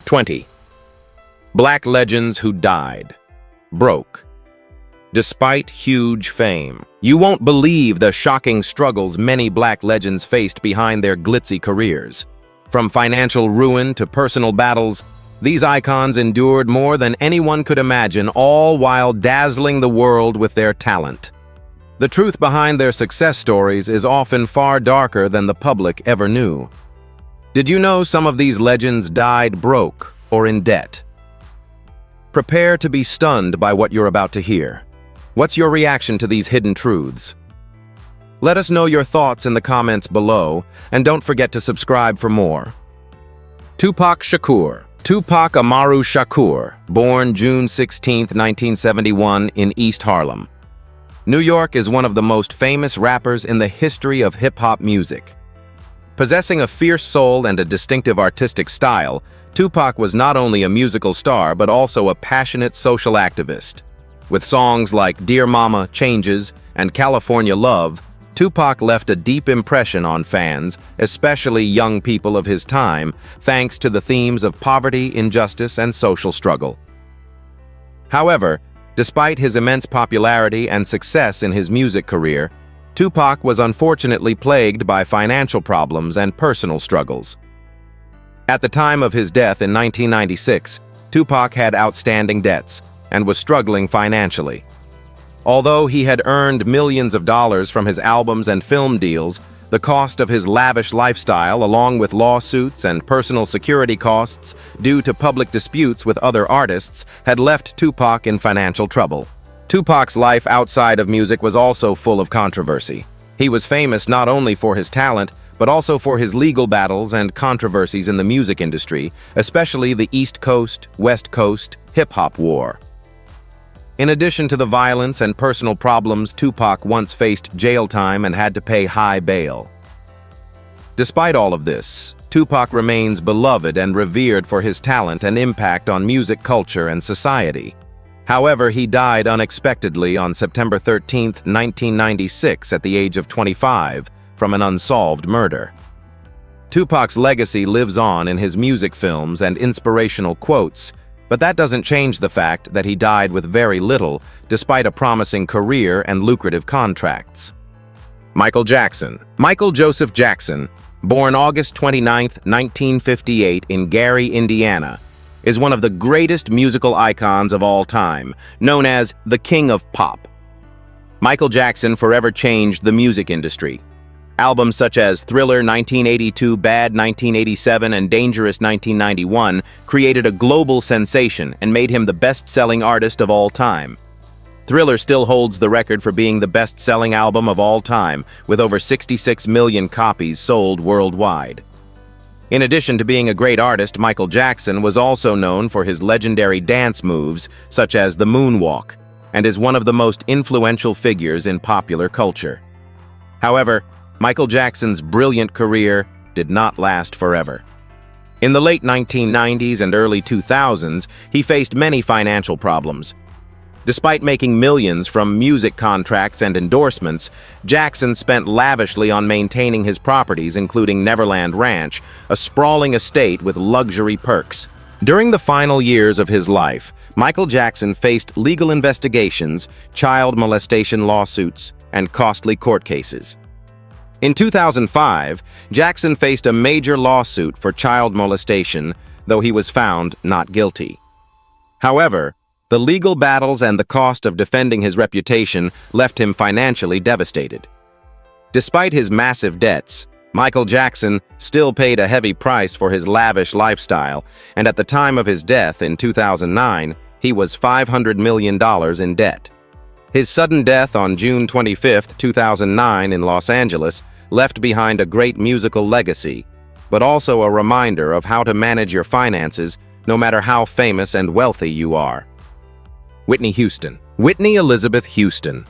20. Black legends who died. Broke. Despite huge fame, you won't believe the shocking struggles many black legends faced behind their glitzy careers. From financial ruin to personal battles, these icons endured more than anyone could imagine, all while dazzling the world with their talent. The truth behind their success stories is often far darker than the public ever knew. Did you know some of these legends died broke or in debt? Prepare to be stunned by what you're about to hear. What's your reaction to these hidden truths? Let us know your thoughts in the comments below, and don't forget to subscribe for more. Tupac Shakur. Tupac Amaru Shakur, born June 16, 1971 in East Harlem, New York, is one of the most famous rappers in the history of hip-hop music. Possessing a fierce soul and a distinctive artistic style, Tupac was not only a musical star but also a passionate social activist. With songs like Dear Mama, Changes, and California Love, Tupac left a deep impression on fans, especially young people of his time, thanks to the themes of poverty, injustice, and social struggle. However, despite his immense popularity and success in his music career, Tupac was unfortunately plagued by financial problems and personal struggles. At the time of his death in 1996, Tupac had outstanding debts and was struggling financially. Although he had earned millions of dollars from his albums and film deals, the cost of his lavish lifestyle, along with lawsuits and personal security costs due to public disputes with other artists, had left Tupac in financial trouble. Tupac's life outside of music was also full of controversy. He was famous not only for his talent, but also for his legal battles and controversies in the music industry, especially the East Coast-West Coast hip-hop war. In addition to the violence and personal problems, Tupac once faced jail time and had to pay high bail. Despite all of this, Tupac remains beloved and revered for his talent and impact on music culture and society. However, he died unexpectedly on September 13, 1996, at the age of 25, from an unsolved murder. Tupac's legacy lives on in his music films and inspirational quotes, but that doesn't change the fact that he died with very little, despite a promising career and lucrative contracts. Michael Jackson. Michael Joseph Jackson, born August 29, 1958 in Gary, Indiana, is one of the greatest musical icons of all time, known as the King of Pop. Michael Jackson forever changed the music industry. Albums such as Thriller 1982, Bad 1987, and Dangerous 1991 created a global sensation and made him the best-selling artist of all time. Thriller still holds the record for being the best-selling album of all time, with over 66 million copies sold worldwide. In addition to being a great artist, Michael Jackson was also known for his legendary dance moves, such as the moonwalk, and is one of the most influential figures in popular culture. However, Michael Jackson's brilliant career did not last forever. In the late 1990s and early 2000s, he faced many financial problems. Despite making millions from music contracts and endorsements, Jackson spent lavishly on maintaining his properties, including Neverland Ranch, a sprawling estate with luxury perks. During the final years of his life, Michael Jackson faced legal investigations, child molestation lawsuits, and costly court cases. In 2005, Jackson faced a major lawsuit for child molestation, though he was found not guilty. However, the legal battles and the cost of defending his reputation left him financially devastated. Despite his massive debts, Michael Jackson still paid a heavy price for his lavish lifestyle, and at the time of his death in 2009, he was $500 million in debt. His sudden death on June 25, 2009 in Los Angeles left behind a great musical legacy, but also a reminder of how to manage your finances no matter how famous and wealthy you are. Whitney Houston. Whitney Elizabeth Houston,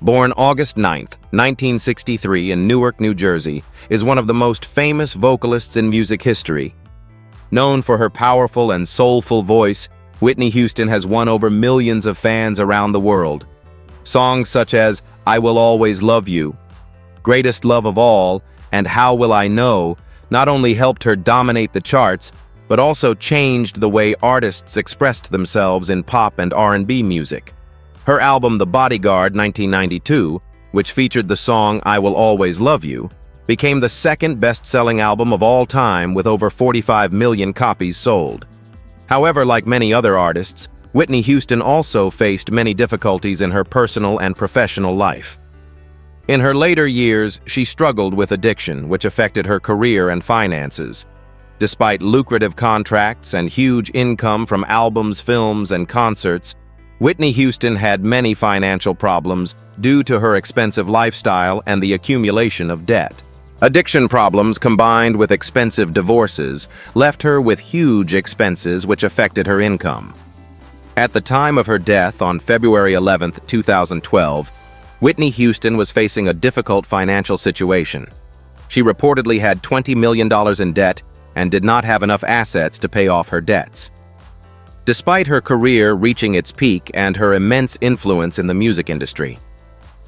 born August 9, 1963 in Newark, New Jersey, is one of the most famous vocalists in music history. Known for her powerful and soulful voice, Whitney Houston has won over millions of fans around the world. Songs such as I Will Always Love You, Greatest Love of All, and How Will I Know not only helped her dominate the charts, but also changed the way artists expressed themselves in pop and R&B music. Her album The Bodyguard 1992, which featured the song I Will Always Love You, became the second best-selling album of all time with over 45 million copies sold. However, like many other artists, Whitney Houston also faced many difficulties in her personal and professional life. In her later years, she struggled with addiction, which affected her career and finances. Despite lucrative contracts and huge income from albums, films, and concerts, Whitney Houston had many financial problems due to her expensive lifestyle and the accumulation of debt. Addiction problems combined with expensive divorces left her with huge expenses which affected her income. At the time of her death on February 11, 2012, Whitney Houston was facing a difficult financial situation. She reportedly had $20 million in debt and did not have enough assets to pay off her debts. Despite her career reaching its peak and her immense influence in the music industry,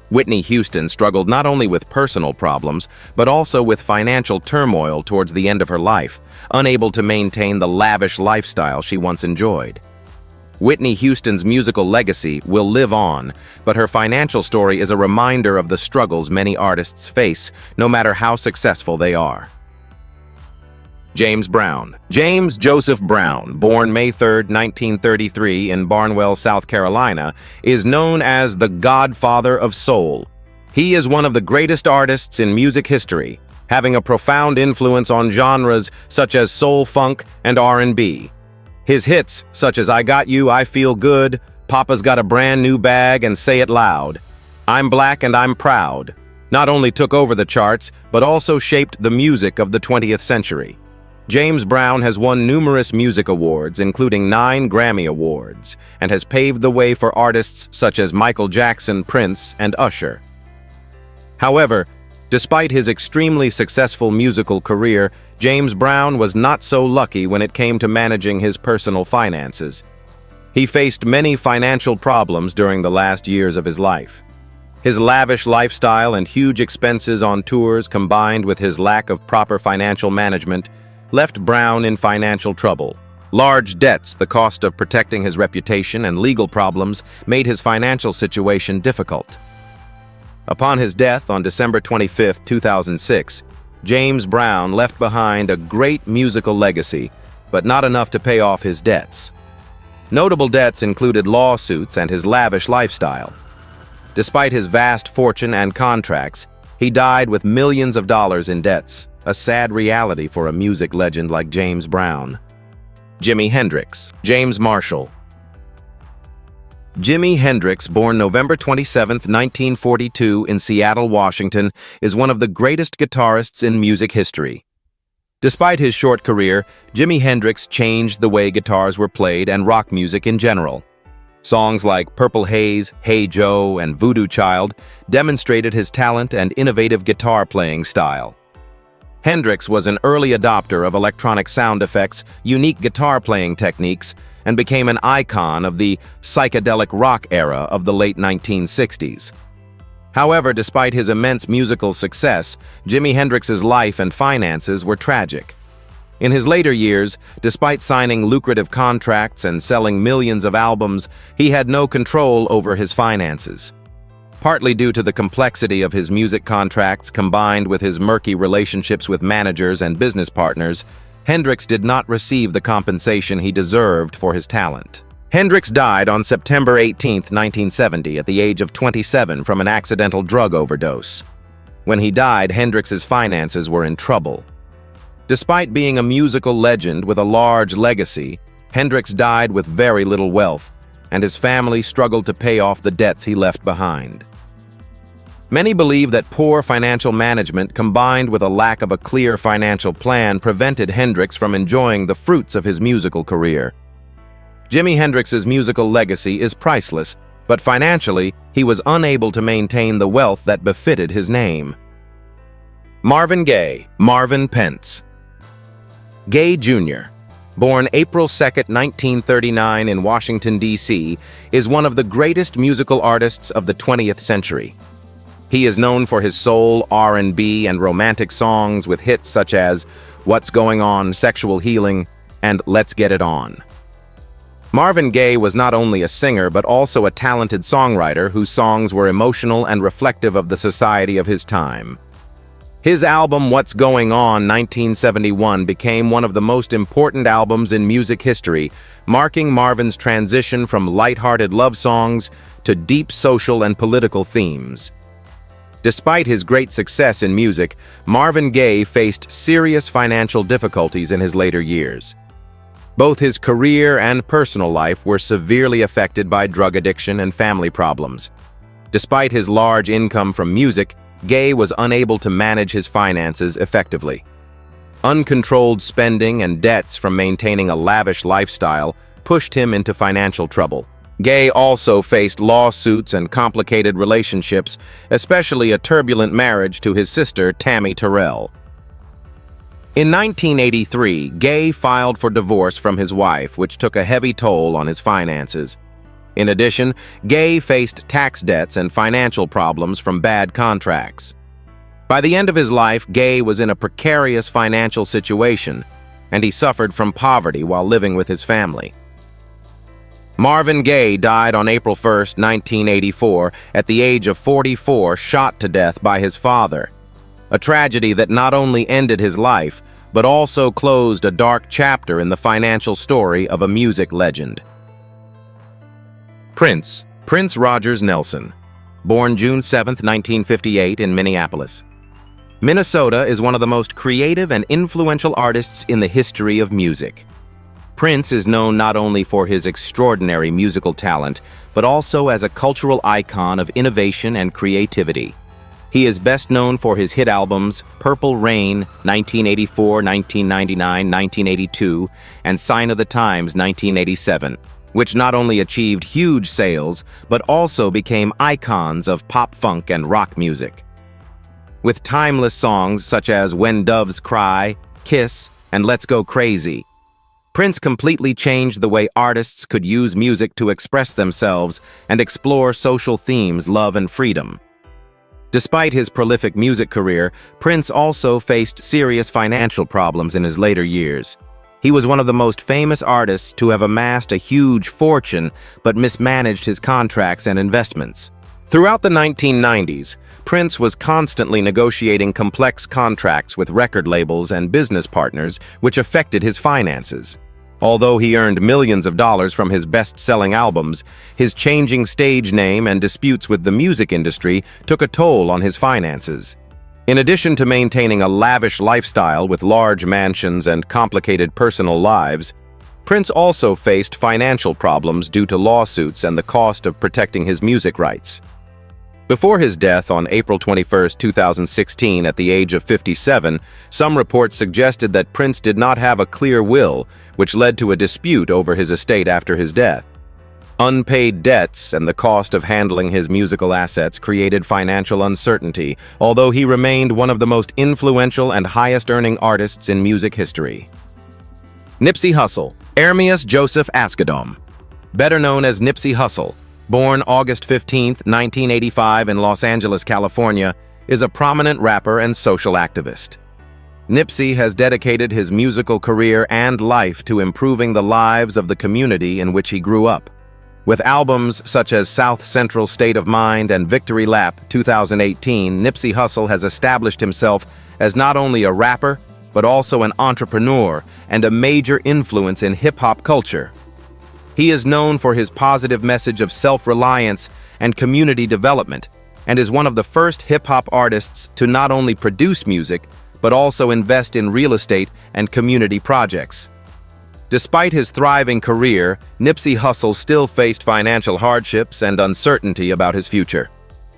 Whitney Houston struggled not only with personal problems, but also with financial turmoil towards the end of her life, unable to maintain the lavish lifestyle she once enjoyed. Whitney Houston's musical legacy will live on, but her financial story is a reminder of the struggles many artists face, no matter how successful they are. James Brown. James Joseph Brown, born May 3, 1933 in Barnwell, South Carolina, is known as the Godfather of Soul. He is one of the greatest artists in music history, having a profound influence on genres such as soul funk and R&B. His hits, such as I Got You, I Feel Good, Papa's Got a Brand New Bag, and Say It Loud, I'm Black and I'm Proud, not only took over the charts, but also shaped the music of the 20th century. James Brown has won numerous music awards, including 9 Grammy Awards, and has paved the way for artists such as Michael Jackson, Prince, and Usher. However, despite his extremely successful musical career, James Brown was not so lucky when it came to managing his personal finances. He faced many financial problems during the last years of his life. His lavish lifestyle and huge expenses on tours, combined with his lack of proper financial management, left Brown in financial trouble. Large debts, the cost of protecting his reputation, and legal problems made his financial situation difficult. Upon his death on December 25, 2006, James Brown left behind a great musical legacy, but not enough to pay off his debts. Notable debts included lawsuits and his lavish lifestyle. Despite his vast fortune and contracts, he died with millions of dollars in debts, a sad reality for a music legend like James Brown. Jimi Hendrix. James Marshall. Jimi Hendrix, born November 27, 1942 in Seattle, Washington, is one of the greatest guitarists in music history. Despite his short career, Jimi Hendrix changed the way guitars were played and rock music in general. Songs like Purple Haze, Hey Joe, and Voodoo Child demonstrated his talent and innovative guitar playing style. Hendrix was an early adopter of electronic sound effects, unique guitar playing techniques, and became an icon of the psychedelic rock era of the late 1960s. However, despite his immense musical success, Jimi Hendrix's life and finances were tragic. In his later years, despite signing lucrative contracts and selling millions of albums, he had no control over his finances. Partly due to the complexity of his music contracts combined with his murky relationships with managers and business partners, Hendrix did not receive the compensation he deserved for his talent. Hendrix died on September 18, 1970, at the age of 27 from an accidental drug overdose. When he died, Hendrix's finances were in trouble. Despite being a musical legend with a large legacy, Hendrix died with very little wealth, and his family struggled to pay off the debts he left behind. Many believe that poor financial management combined with a lack of a clear financial plan prevented Hendrix from enjoying the fruits of his musical career. Jimi Hendrix's musical legacy is priceless, but financially, he was unable to maintain the wealth that befitted his name. Marvin Gaye. Marvin Pentz. Gaye Jr., born April 2, 1939 in Washington, D.C., is one of the greatest musical artists of the 20th century. He is known for his soul, R&B, and romantic songs with hits such as What's Going On, Sexual Healing, and Let's Get It On. Marvin Gaye was not only a singer but also a talented songwriter whose songs were emotional and reflective of the society of his time. His album What's Going On 1971 became one of the most important albums in music history, marking Marvin's transition from lighthearted love songs to deep social and political themes. Despite his great success in music, Marvin Gaye faced serious financial difficulties in his later years. Both his career and personal life were severely affected by drug addiction and family problems. Despite his large income from music, Gaye was unable to manage his finances effectively. Uncontrolled spending and debts from maintaining a lavish lifestyle pushed him into financial trouble. Gaye also faced lawsuits and complicated relationships, especially a turbulent marriage to his sister, Tammy Terrell. In 1983, Gaye filed for divorce from his wife, which took a heavy toll on his finances. In addition, Gaye faced tax debts and financial problems from bad contracts. By the end of his life, Gaye was in a precarious financial situation, and he suffered from poverty while living with his family. Marvin Gaye died on April 1, 1984, at the age of 44, shot to death by his father. A tragedy that not only ended his life, but also closed a dark chapter in the financial story of a music legend. Prince Rogers Nelson, born June 7, 1958 in Minneapolis. Minnesota is one of the most creative and influential artists in the history of music. Prince is known not only for his extraordinary musical talent, but also as a cultural icon of innovation and creativity. He is best known for his hit albums Purple Rain, 1984, 1999, 1982, and Sign of the Times, 1987. Which not only achieved huge sales, but also became icons of pop-funk and rock music. With timeless songs such as When Doves Cry, Kiss, and Let's Go Crazy, Prince completely changed the way artists could use music to express themselves and explore social themes, love, and freedom. Despite his prolific music career, Prince also faced serious financial problems in his later years. He was one of the most famous artists to have amassed a huge fortune but mismanaged his contracts and investments. Throughout the 1990s, Prince was constantly negotiating complex contracts with record labels and business partners, which affected his finances. Although he earned millions of dollars from his best-selling albums, his changing stage name and disputes with the music industry took a toll on his finances. In addition to maintaining a lavish lifestyle with large mansions and complicated personal lives, Prince also faced financial problems due to lawsuits and the cost of protecting his music rights. Before his death on April 21, 2016, at the age of 57, some reports suggested that Prince did not have a clear will, which led to a dispute over his estate after his death. Unpaid debts and the cost of handling his musical assets created financial uncertainty, although he remained one of the most influential and highest-earning artists in music history. Nipsey Hussle, Ermias Joseph Asghedom, better known as Nipsey Hussle, born August 15, 1985 in Los Angeles, California, is a prominent rapper and social activist. Nipsey has dedicated his musical career and life to improving the lives of the community in which he grew up. With albums such as South Central State of Mind and Victory Lap 2018, Nipsey Hussle has established himself as not only a rapper, but also an entrepreneur and a major influence in hip-hop culture. He is known for his positive message of self-reliance and community development, and is one of the first hip-hop artists to not only produce music, but also invest in real estate and community projects. Despite his thriving career, Nipsey Hussle still faced financial hardships and uncertainty about his future.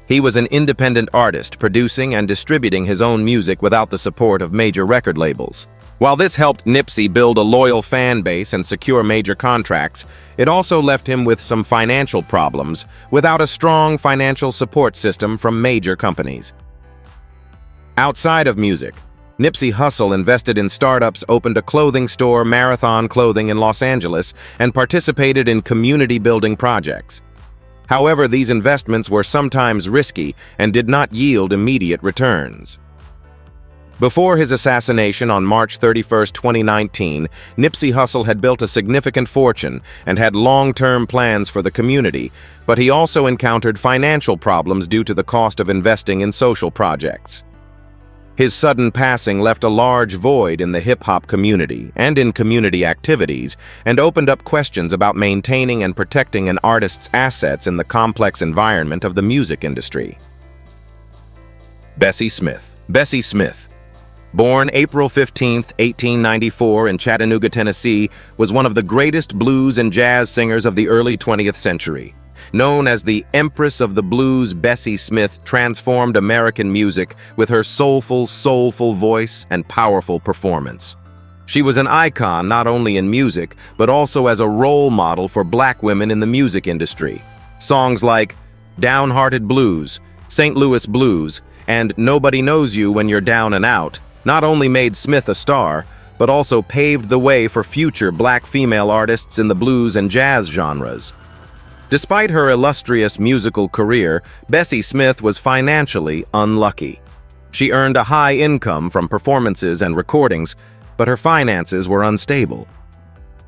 He was an independent artist, producing and distributing his own music without the support of major record labels. While this helped Nipsey build a loyal fan base and secure major contracts, it also left him with some financial problems without a strong financial support system from major companies. Outside of music, Nipsey Hussle invested in startups, opened a clothing store, Marathon Clothing, in Los Angeles, and participated in community-building projects. However, these investments were sometimes risky and did not yield immediate returns. Before his assassination on March 31, 2019, Nipsey Hussle had built a significant fortune and had long-term plans for the community, but he also encountered financial problems due to the cost of investing in social projects. His sudden passing left a large void in the hip-hop community and in community activities, and opened up questions about maintaining and protecting an artist's assets in the complex environment of the music industry. Bessie Smith. Bessie Smith, born April 15, 1894 in Chattanooga, Tennessee, was one of the greatest blues and jazz singers of the early 20th century. Known as the Empress of the Blues, Bessie Smith transformed American music with her soulful voice and powerful performance. She was an icon not only in music, but also as a role model for black women in the music industry. Songs like Downhearted Blues, St. Louis Blues, and Nobody Knows You When You're Down and Out not only made Smith a star, but also paved the way for future black female artists in the blues and jazz genres. Despite her illustrious musical career, Bessie Smith was financially unlucky. She earned a high income from performances and recordings, but her finances were unstable.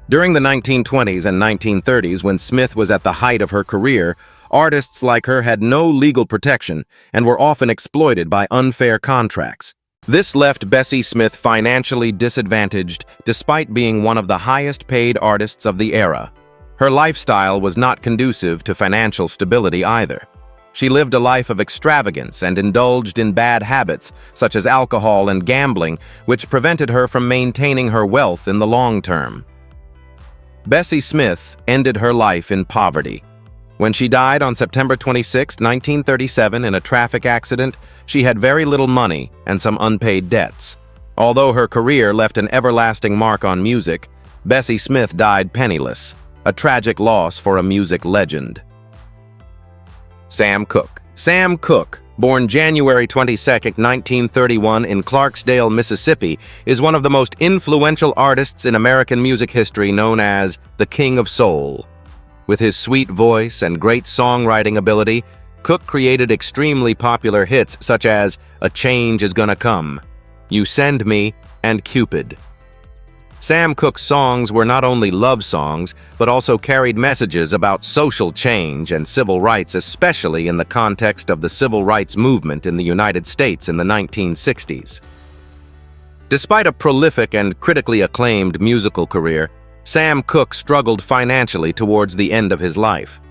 During the 1920s and 1930s, when Smith was at the height of her career, artists like her had no legal protection and were often exploited by unfair contracts. This left Bessie Smith financially disadvantaged despite being one of the highest-paid artists of the era. Her lifestyle was not conducive to financial stability either. She lived a life of extravagance and indulged in bad habits, such as alcohol and gambling, which prevented her from maintaining her wealth in the long term. Bessie Smith ended her life in poverty. When she died on September 26, 1937, in a traffic accident, she had very little money and some unpaid debts. Although her career left an everlasting mark on music, Bessie Smith died penniless, a tragic loss for a music legend. Sam Cooke. Sam Cooke, born January 22, 1931 in Clarksdale, Mississippi, is one of the most influential artists in American music history, known as the King of Soul. With his sweet voice and great songwriting ability, Cooke created extremely popular hits such as A Change Is Gonna Come, You Send Me, and Cupid. Sam Cooke's songs were not only love songs, but also carried messages about social change and civil rights, especially in the context of the civil rights movement in the United States in the 1960s. Despite a prolific and critically acclaimed musical career, Sam Cooke struggled financially towards the end of his life.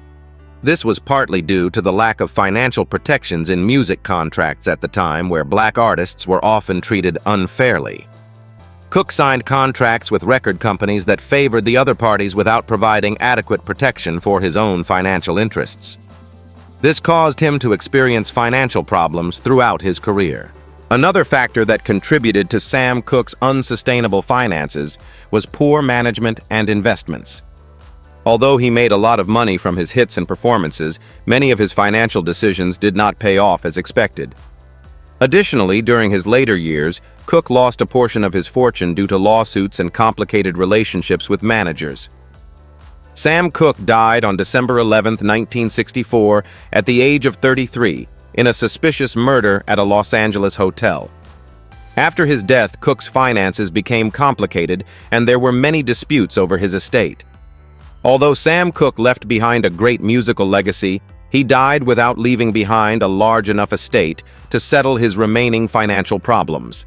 This was partly due to the lack of financial protections in music contracts at the time, where black artists were often treated unfairly. Cooke signed contracts with record companies that favored the other parties without providing adequate protection for his own financial interests. This caused him to experience financial problems throughout his career. Another factor that contributed to Sam Cooke's unsustainable finances was poor management and investments. Although he made a lot of money from his hits and performances, many of his financial decisions did not pay off as expected. Additionally, during his later years, Cooke lost a portion of his fortune due to lawsuits and complicated relationships with managers. Sam Cooke died on December 11, 1964, at the age of 33, in a suspicious murder at a Los Angeles hotel. After his death, Cooke's finances became complicated, and there were many disputes over his estate. Although Sam Cooke left behind a great musical legacy, he died without leaving behind a large enough estate to settle his remaining financial problems.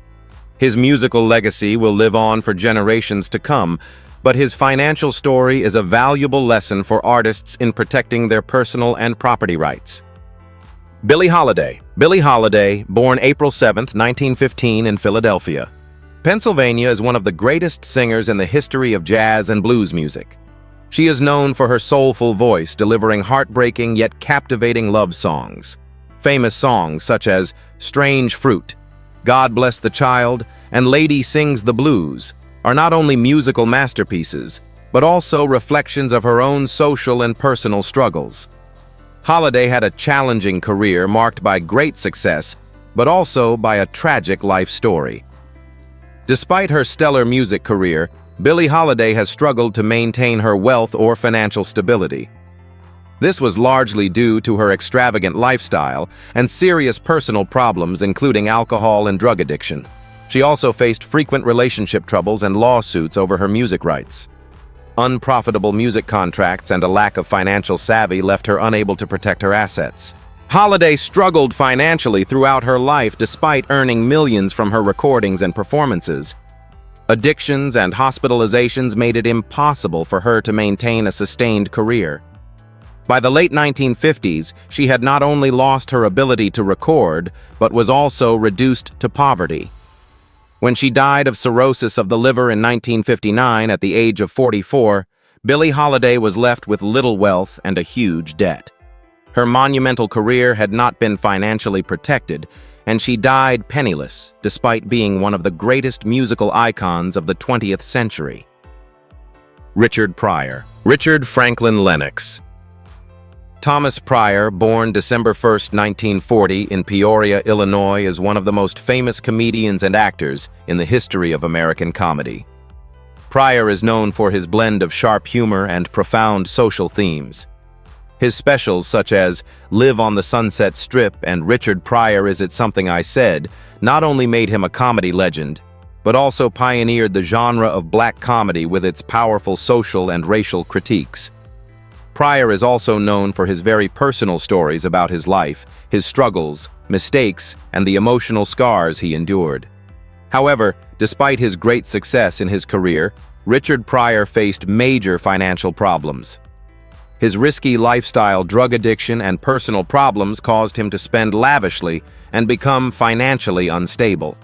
His musical legacy will live on for generations to come, but his financial story is a valuable lesson for artists in protecting their personal and property rights. Billie Holiday. Billie Holiday, born April 7, 1915 in Philadelphia, Pennsylvania, is one of the greatest singers in the history of jazz and blues music. She is known for her soulful voice, delivering heartbreaking yet captivating love songs. Famous songs such as Strange Fruit, God Bless the Child, and Lady Sings the Blues are not only musical masterpieces, but also reflections of her own social and personal struggles. Holiday had a challenging career marked by great success, but also by a tragic life story. Despite her stellar music career, Billie Holiday has struggled to maintain her wealth or financial stability. This was largely due to her extravagant lifestyle and serious personal problems, including alcohol and drug addiction. She also faced frequent relationship troubles and lawsuits over her music rights. Unprofitable music contracts and a lack of financial savvy left her unable to protect her assets. Holiday struggled financially throughout her life despite earning millions from her recordings and performances. Addictions and hospitalizations made it impossible for her to maintain a sustained career. By the late 1950s, she had not only lost her ability to record, but was also reduced to poverty. When she died of cirrhosis of the liver in 1959 at the age of 44, Billie Holiday was left with little wealth and a huge debt. Her monumental career had not been financially protected, and she died penniless despite being one of the greatest musical icons of the 20th century. Richard Pryor. Richard Franklin Lennox. Thomas Pryor, born December 1, 1940, in Peoria, Illinois, is one of the most famous comedians and actors in the history of American comedy. Pryor is known for his blend of sharp humor and profound social themes. His specials, such as Live on the Sunset Strip and Richard Pryor Is It Something I Said, not only made him a comedy legend, but also pioneered the genre of black comedy with its powerful social and racial critiques. Pryor is also known for his very personal stories about his life, his struggles, mistakes, and the emotional scars he endured. However, despite his great success in his career, Richard Pryor faced major financial problems. His risky lifestyle, drug addiction, and personal problems caused him to spend lavishly and become financially unstable.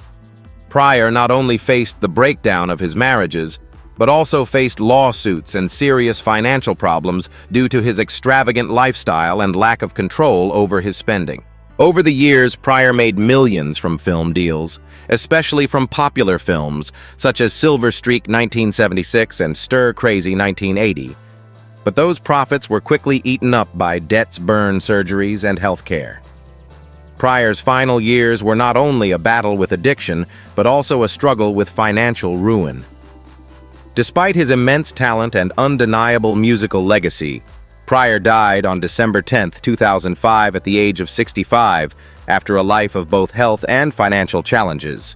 Pryor not only faced the breakdown of his marriages, but also faced lawsuits and serious financial problems due to his extravagant lifestyle and lack of control over his spending. Over the years, Pryor made millions from film deals, especially from popular films such as Silver Streak 1976 and Stir Crazy 1980. But those profits were quickly eaten up by debts, burn surgeries, and health care. Pryor's final years were not only a battle with addiction, but also a struggle with financial ruin. Despite his immense talent and undeniable musical legacy, Pryor died on December 10, 2005 at the age of 65 after a life of both health and financial challenges.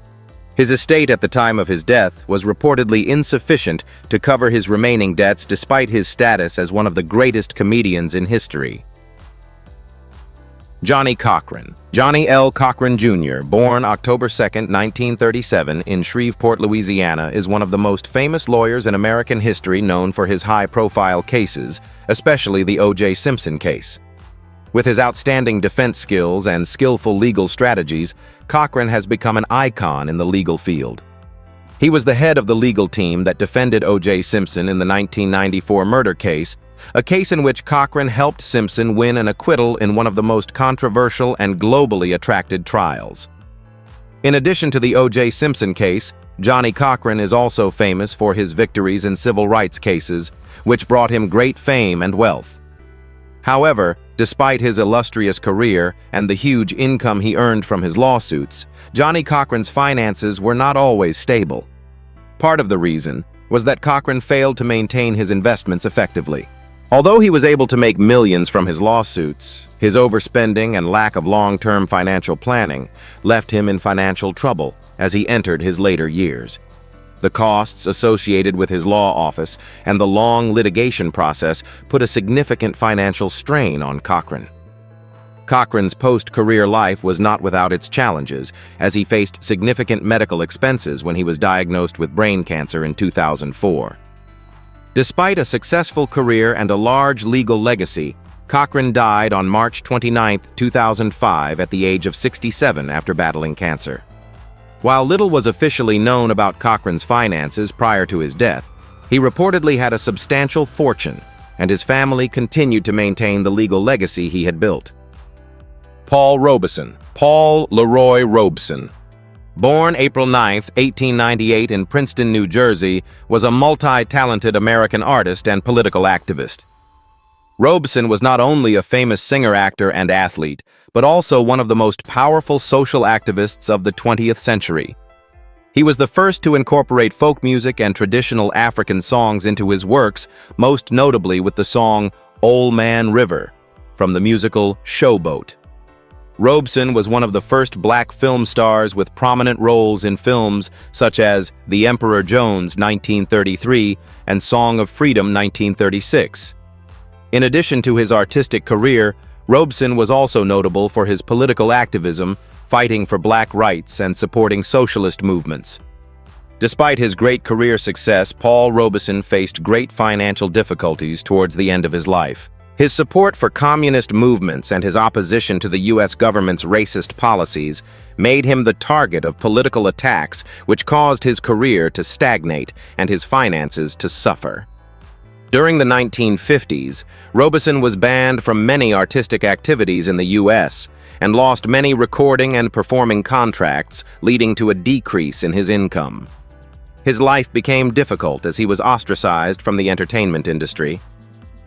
His estate at the time of his death was reportedly insufficient to cover his remaining debts despite his status as one of the greatest comedians in history. Johnnie Cochran. Johnnie L. Cochran Jr., born October 2, 1937, in Shreveport, Louisiana, is one of the most famous lawyers in American history, known for his high-profile cases, especially the O.J. Simpson case. With his outstanding defense skills and skillful legal strategies, Cochran has become an icon in the legal field. He was the head of the legal team that defended O.J. Simpson in the 1994 murder case, a case in which Cochran helped Simpson win an acquittal in one of the most controversial and globally attracted trials. In addition to the O.J. Simpson case, Johnnie Cochran is also famous for his victories in civil rights cases, which brought him great fame and wealth. However, despite his illustrious career and the huge income he earned from his lawsuits, Johnnie Cochran's finances were not always stable. Part of the reason was that Cochran failed to maintain his investments effectively. Although he was able to make millions from his lawsuits, his overspending and lack of long-term financial planning left him in financial trouble as he entered his later years. The costs associated with his law office and the long litigation process put a significant financial strain on Cochran. Cochran's post-career life was not without its challenges, as he faced significant medical expenses when he was diagnosed with brain cancer in 2004. Despite a successful career and a large legal legacy, Cochran died on March 29, 2005 at the age of 67 after battling cancer. While little was officially known about Cochran's finances prior to his death, he reportedly had a substantial fortune, and his family continued to maintain the legal legacy he had built. Paul Robeson. Paul Leroy Robeson. Born April 9, 1898 in Princeton, New Jersey, was a multi-talented American artist and political activist. Robeson was not only a famous singer-actor and athlete, but also one of the most powerful social activists of the 20th century. He was the first to incorporate folk music and traditional African songs into his works, most notably with the song "Old Man River" from the musical Showboat. Robeson was one of the first black film stars with prominent roles in films such as The Emperor Jones, 1933, and Song of Freedom, 1936. In addition to his artistic career, Robeson was also notable for his political activism, fighting for black rights and supporting socialist movements. Despite his great career success, Paul Robeson faced great financial difficulties towards the end of his life. His support for communist movements and his opposition to the U.S. government's racist policies made him the target of political attacks, which caused his career to stagnate and his finances to suffer. During the 1950s, Robeson was banned from many artistic activities in the U.S. and lost many recording and performing contracts, leading to a decrease in his income. His life became difficult as he was ostracized from the entertainment industry.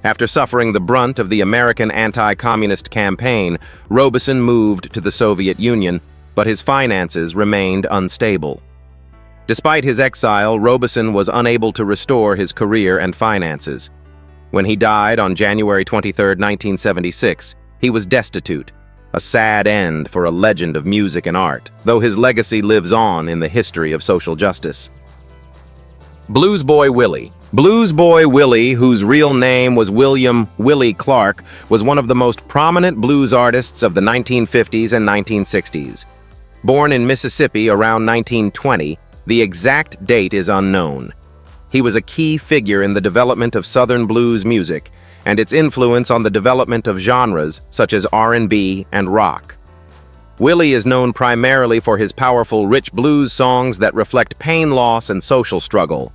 After suffering the brunt of the American anti-communist campaign, Robeson moved to the Soviet Union, but his finances remained unstable. Despite his exile, Robeson was unable to restore his career and finances. When he died on January 23, 1976, he was destitute, a sad end for a legend of music and art, though his legacy lives on in the history of social justice. Blues Boy Willie. Blues Boy Willie, whose real name was William Willie Clark, was one of the most prominent blues artists of the 1950s and 1960s. Born in Mississippi around 1920, the exact date is unknown. He was a key figure in the development of Southern blues music and its influence on the development of genres such as R&B and rock. Willie is known primarily for his powerful, rich blues songs that reflect pain, loss, and social struggle.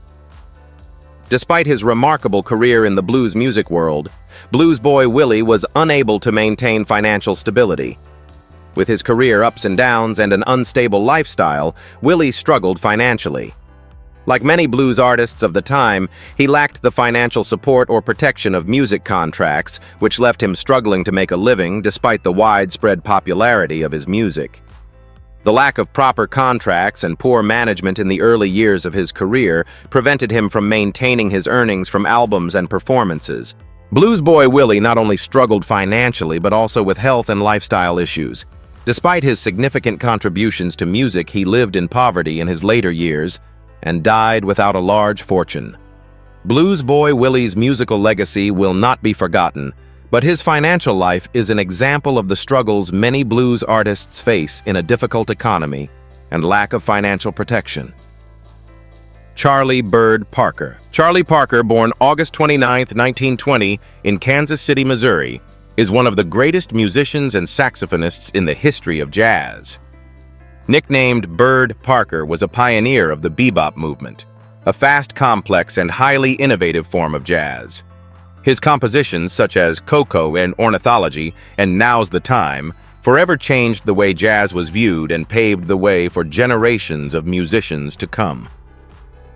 Despite his remarkable career in the blues music world, Blues Boy Willie was unable to maintain financial stability. With his career ups and downs and an unstable lifestyle, Willie struggled financially. Like many blues artists of the time, he lacked the financial support or protection of music contracts, which left him struggling to make a living despite the widespread popularity of his music. The lack of proper contracts and poor management in the early years of his career prevented him from maintaining his earnings from albums and performances. Blues Boy Willie not only struggled financially but also with health and lifestyle issues. Despite his significant contributions to music, he lived in poverty in his later years and died without a large fortune. Blues Boy Willie's musical legacy will not be forgotten, but his financial life is an example of the struggles many blues artists face in a difficult economy and lack of financial protection. Charlie Bird Parker. Charlie Parker, born August 29, 1920, in Kansas City, Missouri, is one of the greatest musicians and saxophonists in the history of jazz. Nicknamed Bird Parker, was a pioneer of the bebop movement, a fast, complex, and highly innovative form of jazz. His compositions, such as Coco and Ornithology and Now's the Time, forever changed the way jazz was viewed and paved the way for generations of musicians to come.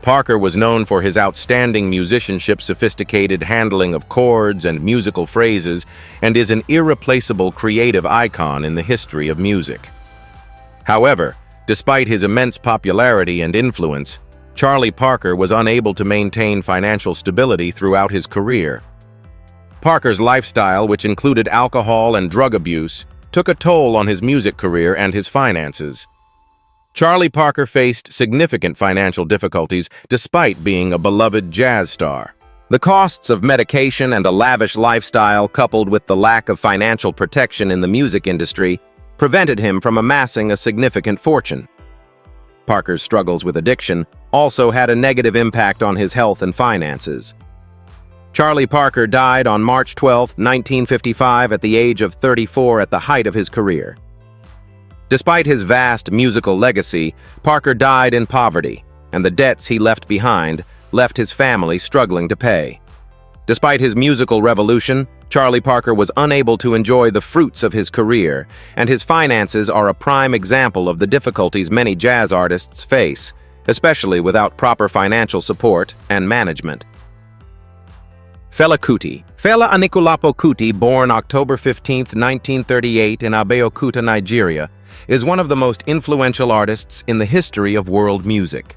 Parker was known for his outstanding musicianship, sophisticated handling of chords and musical phrases, and is an irreplaceable creative icon in the history of music. However, despite his immense popularity and influence, Charlie Parker was unable to maintain financial stability throughout his career. Parker's lifestyle, which included alcohol and drug abuse, took a toll on his music career and his finances. Charlie Parker faced significant financial difficulties despite being a beloved jazz star. The costs of medication and a lavish lifestyle, coupled with the lack of financial protection in the music industry, prevented him from amassing a significant fortune. Parker's struggles with addiction also had a negative impact on his health and finances. Charlie Parker died on March 12, 1955, at the age of 34 at the height of his career. Despite his vast musical legacy, Parker died in poverty, and the debts he left behind left his family struggling to pay. Despite his musical revolution, Charlie Parker was unable to enjoy the fruits of his career, and his finances are a prime example of the difficulties many jazz artists face, especially without proper financial support and management. Fela Kuti. Fela Anikulapo Kuti, born October 15, 1938 in Abeokuta, Nigeria, is one of the most influential artists in the history of world music.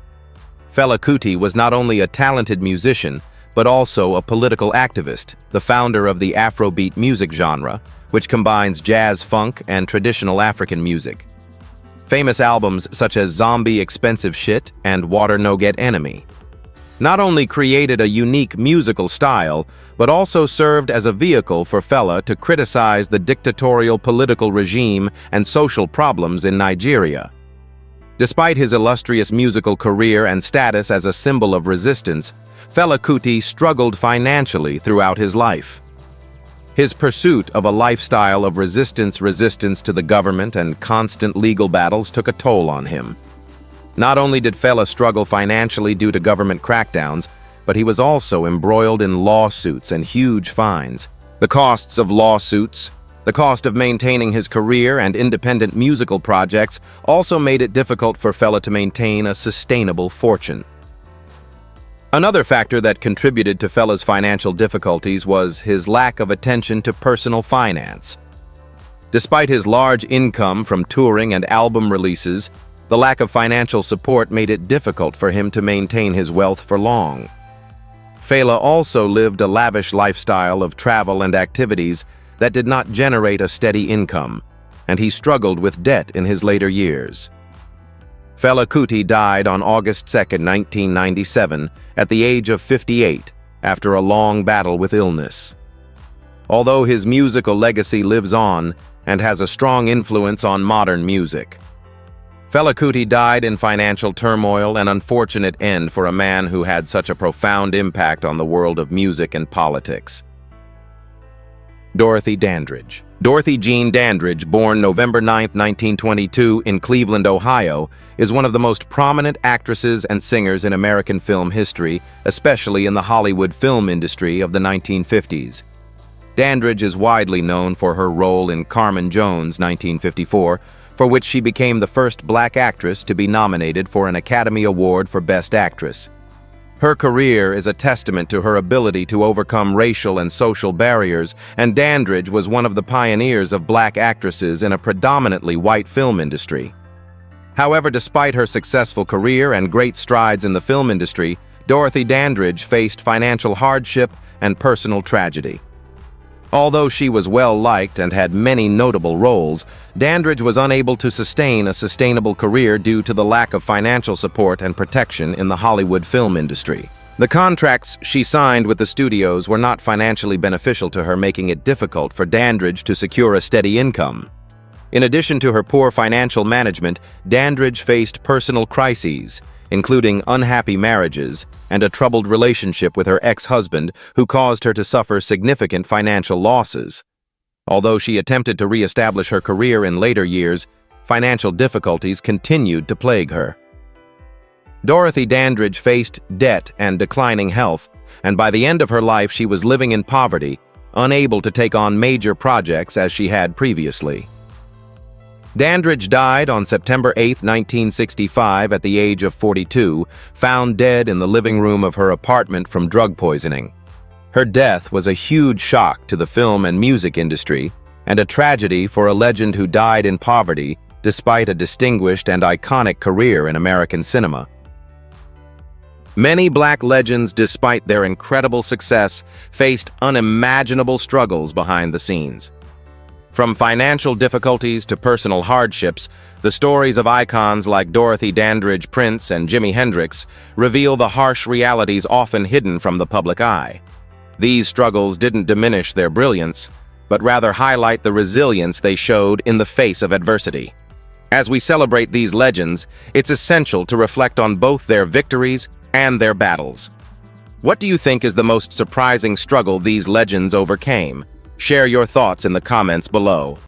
Fela Kuti was not only a talented musician, but also a political activist, the founder of the Afrobeat music genre, which combines jazz, funk, and traditional African music. Famous albums such as Zombie Expensive Shit and Water No Get Enemy not only created a unique musical style, but also served as a vehicle for Fela to criticize the dictatorial political regime and social problems in Nigeria. Despite his illustrious musical career and status as a symbol of resistance, Fela Kuti struggled financially throughout his life. His pursuit of a lifestyle of resistance to the government and constant legal battles took a toll on him. Not only did Fela struggle financially due to government crackdowns, but he was also embroiled in lawsuits and huge fines. The costs of lawsuits, the cost of maintaining his career and independent musical projects also made it difficult for Fela to maintain a sustainable fortune. Another factor that contributed to Fela's financial difficulties was his lack of attention to personal finance. Despite his large income from touring and album releases, the lack of financial support made it difficult for him to maintain his wealth for long. Fela also lived a lavish lifestyle of travel and activities that did not generate a steady income, and he struggled with debt in his later years. Fela Kuti died on August 2, 1997, at the age of 58, after a long battle with illness. Although his musical legacy lives on and has a strong influence on modern music, Fela Kuti died in financial turmoil, an unfortunate end for a man who had such a profound impact on the world of music and politics. Dorothy Dandridge. Dorothy Jean Dandridge, born November 9, 1922, in Cleveland, Ohio, is one of the most prominent actresses and singers in American film history, especially in the Hollywood film industry of the 1950s. Dandridge is widely known for her role in Carmen Jones, 1954, for which she became the first black actress to be nominated for an Academy Award for Best Actress. Her career is a testament to her ability to overcome racial and social barriers, and Dandridge was one of the pioneers of black actresses in a predominantly white film industry. However, despite her successful career and great strides in the film industry, Dorothy Dandridge faced financial hardship and personal tragedy. Although she was well-liked and had many notable roles, Dandridge was unable to sustain a sustainable career due to the lack of financial support and protection in the Hollywood film industry. The contracts she signed with the studios were not financially beneficial to her, making it difficult for Dandridge to secure a steady income. In addition to her poor financial management, Dandridge faced personal crises, including unhappy marriages and a troubled relationship with her ex-husband, who caused her to suffer significant financial losses. Although she attempted to re-establish her career in later years, financial difficulties continued to plague her. Dorothy Dandridge faced debt and declining health, and by the end of her life she was living in poverty, unable to take on major projects as she had previously. Dandridge died on September 8, 1965, at the age of 42, found dead in the living room of her apartment from drug poisoning. Her death was a huge shock to the film and music industry, and a tragedy for a legend who died in poverty despite a distinguished and iconic career in American cinema. Many black legends, despite their incredible success, faced unimaginable struggles behind the scenes. From financial difficulties to personal hardships, the stories of icons like Dorothy Dandridge, Prince, and Jimi Hendrix reveal the harsh realities often hidden from the public eye. These struggles didn't diminish their brilliance, but rather highlight the resilience they showed in the face of adversity. As we celebrate these legends, it's essential to reflect on both their victories and their battles. What do you think is the most surprising struggle these legends overcame? Share your thoughts in the comments below.